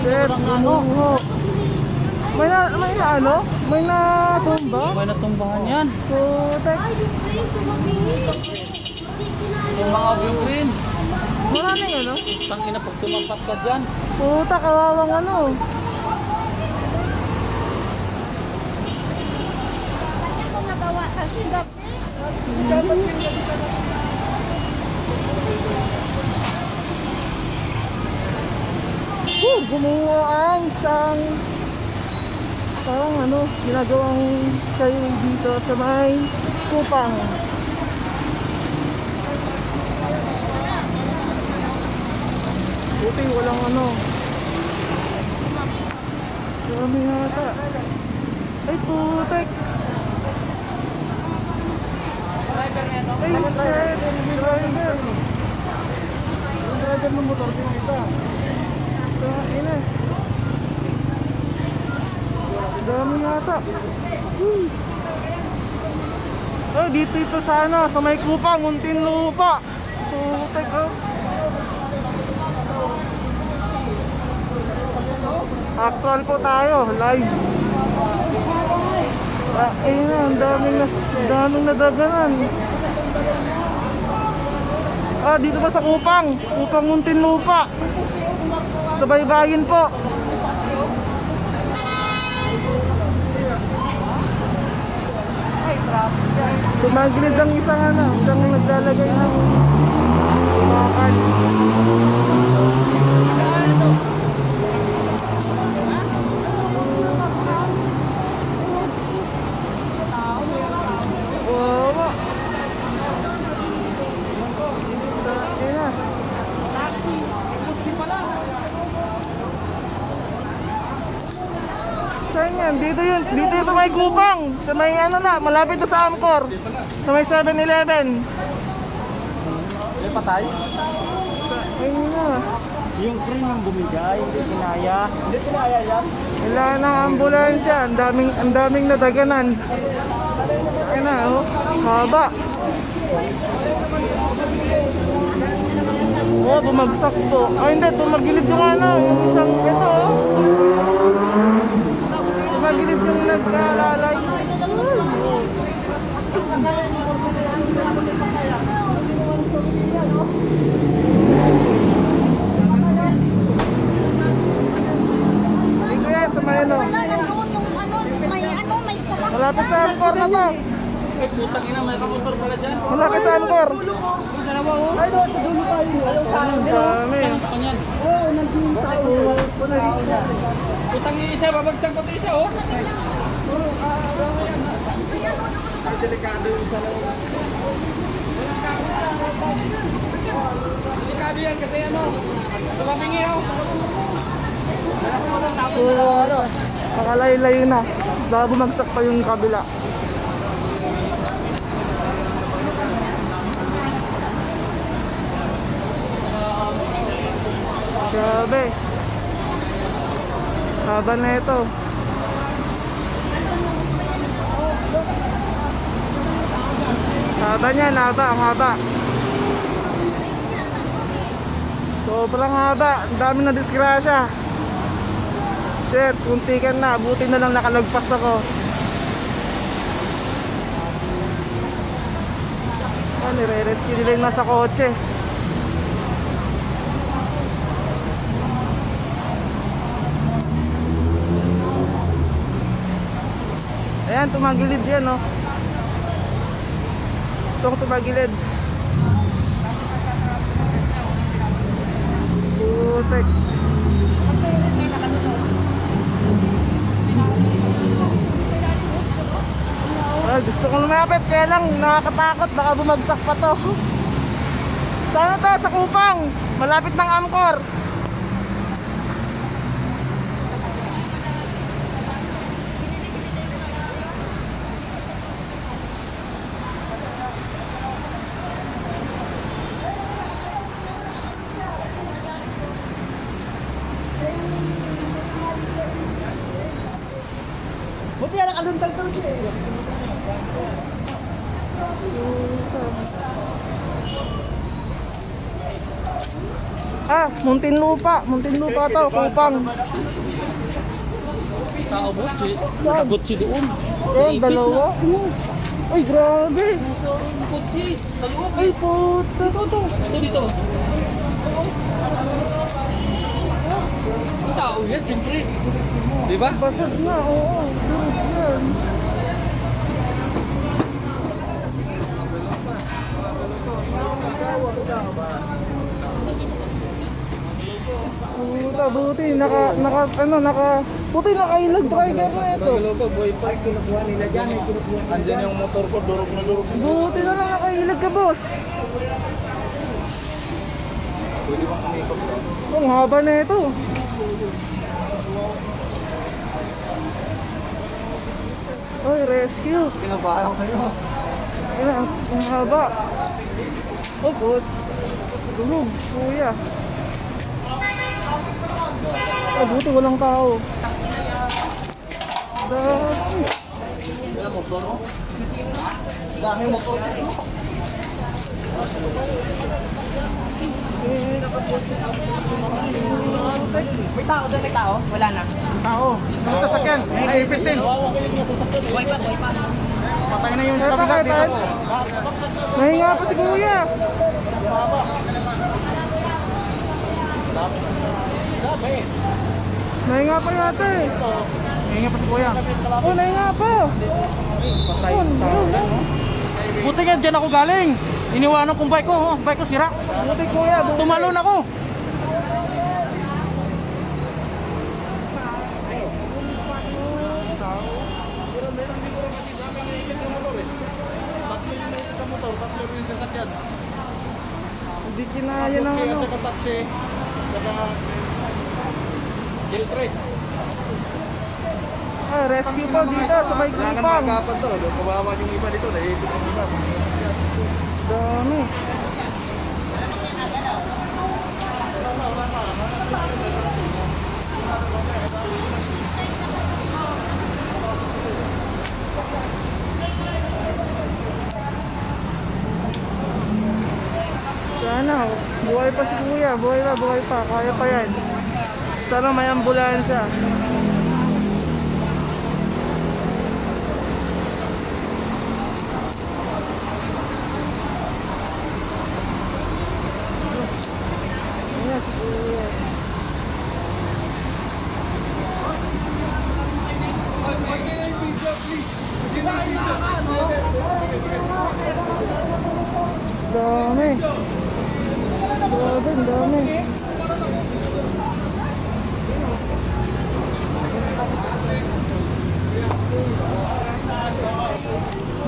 Shit, bumuho. May natumba? May natumbahan yan. Putek. Yung mga blueprint. Maraming ano? Tangina pag tumampat ka dyan. Puta, kawawang ano. Gumawa ang isang parang ano, ginagawang skyway dito sa may Kupang. Buti walang ano. Dami yata. Ay putek. Driver na ito. Ay shit, driver. Driver ng motor dito. Ina. Dami yata. Oh, dito ito sana sa may Kupang, Muntinlupa. Putek oh. Actual po tayo, live. Ayun na, ang daming nadaganan. Dito ba sa Kupang? Kupang Muntinlupa. Sa baybayin po. Tumagilid ang isang naglalagay ng bakal. Dito yun sa may Kupang, sa may malapit na sa Amcor, sa may 7-Eleven. May patay? Ayun na. Yung cream ang bumigay, hindi kinaya yan. Wala nang ambulansya, ang daming nadaganan. Ayun na oh, haba. Oh, bumagsak po. Hindi, tumagilid yung yung isang ito oh. Magilid yung nagkalalay. Dito yan sa may ano. Malapit sa Amcor na to. Ay putang ina, may kamotor pala dyan. Malapit sa Amcor. Ay, doon sa dulo tayo. Ang dami. Oo, nandun tayo. Putang isa, babagsak pati isa oh. Ay delikado yung sa loob. Delikado yan kasi ano, tumabingi oh. Pakalayo-layo na. Baka bumagsak pa yung kabila. Grabe. Haba na ito. Haba niyan, ang haba. Sobrang haba. Ang dami na disgrasya. Shit, kuntikan na. Buti na lang nakalagpas ako. Nire-rescue nila yung nasa kotse. Ayan, tumagilid yan, no? Itong tumagilid. Putek. Gusto kong lumapit, kaya lang nakakatakot, baka bumagsak pa to. Saan to? Sa Kupang, malapit ng Amcor. Buti yan, nakaluntag daw siya eh. Muntinlupa to, Kupang. Tao boss, nakagutsi doon. Dalawa. Ay, grabe. Gutsi, sa loob. Ay, puta. Dito. Tao yan, siyempre. Diba? Basag na, oo. Durog yan. Puta, buti. Puti nakailag driver na ito. Andyan yung motor ko, durog na durog. Buti na lang nakailag ka, boss. Pwede bang kumikot ko? Ang haba na ito. Oy, rescue. Pinabahan kayo. Ang haba. Oh, good. Tulog, kuya. Buti walang tao. Dami. Ilang motor mo? Dami motor dito. May tao doon, may tao? Wala na. Tao. Ano sasakyan? Ay, ipitsin. Buhay pa. Patay na yung sa kabila dito. Nahinga pa si kuya. Nahinga pa yata eh. Nahinga pa si kuya. Oh, nahinga pa. Patay yung tao. Buti nga dyan ako galing. Iniwanan kong bike ko, bike ko sira. Buti kuya. Tumalon ako. Hindi kinaya ng ano. Taxi, saka Giltrade. Rescue po dito sa may Kupang. to, kawawa yung iba dito, naikot ang iba. Dami. Sana, buhay pa si kuya, buhay pa, kaya pa yan. Sana may ambulansya. Ayan si kuya. Dami. Grabe, ang dami.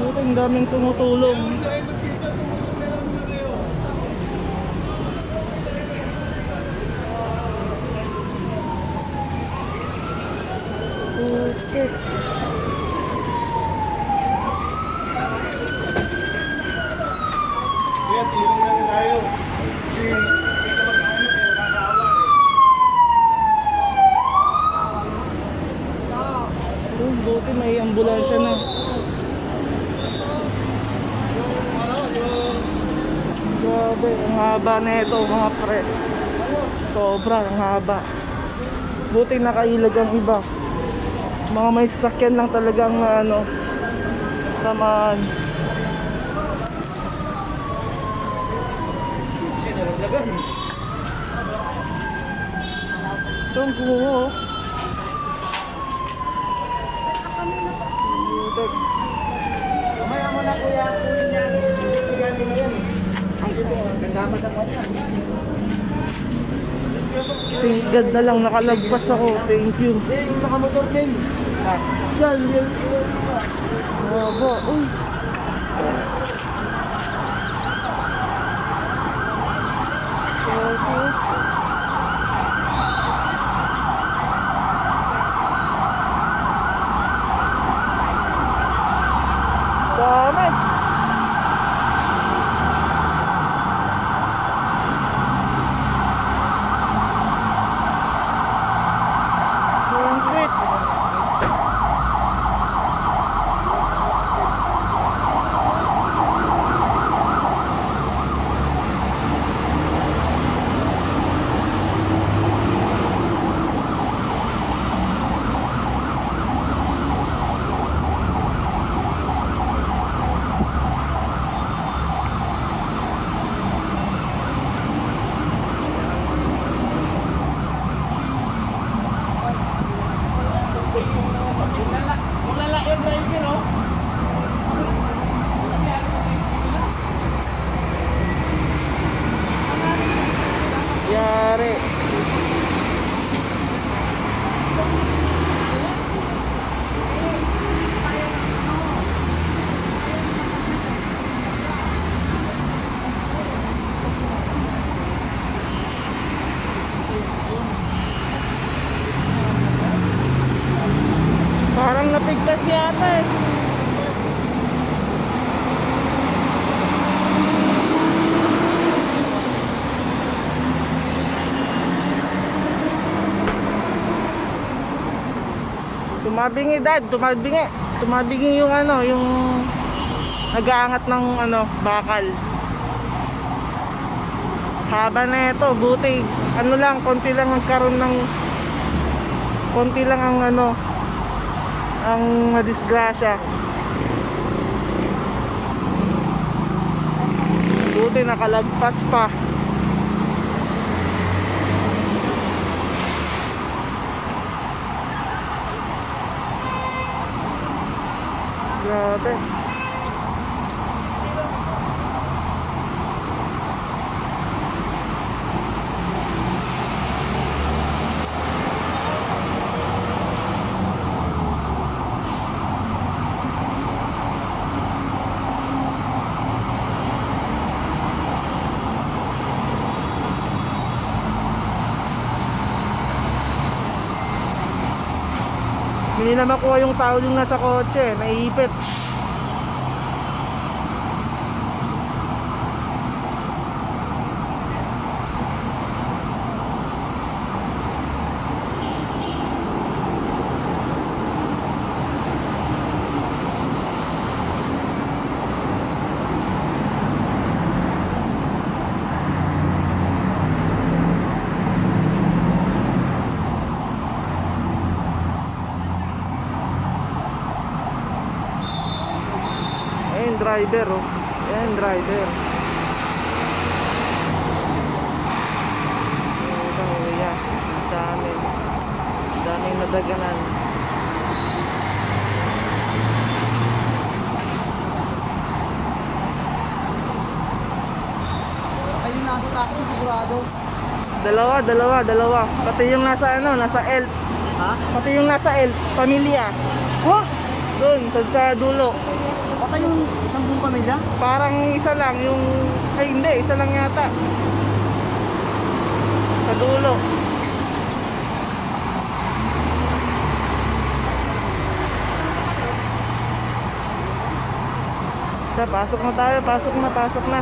Buti ang daming tumutulong. Okay. Kaya tirong na rin tayo. Buti may ambulansya na. Grabe, ang haba na ito mga pre. Sobra, ang haba. Buti nakailag ang iba. Mga may sasakyan lang talagang ano, tamaan. Ito ang kuho. Mamaya mo na kuya, kunin niya. Ganti na yan. Kasama sa kanya. Thank God na lang nakalagpas ako. Thank you. Yung nakamotor din. Yan. Haba. Uy. Okay. Dami. Concrete. Tumabingi dad, tumabingi. Tumabingi yung ano, yung nag-aangat ng ano, bakal. Haba na ito, buti. Ano lang, konti lang ang karon ng konti lang ang ano, ang disgrasya. Buti nakalagpas pa. Grabe. Hindi na makuha yung tao yung nasa kotse, naiipit. Ayan driver oh. Ayan driver. Ayan, daming nadaganan. Ay, yung nasa taxi sigurado. Dalawa. Pati yung nasa ano, nasa L. Ha? Pati yung nasa L, pamilya. Oh! Doon, sa dulo. Baka yung isang buong pamilya? Parang isa lang yung, ay hindi, isa lang yata. Sa dulo. Pasok na tayo, pasok na.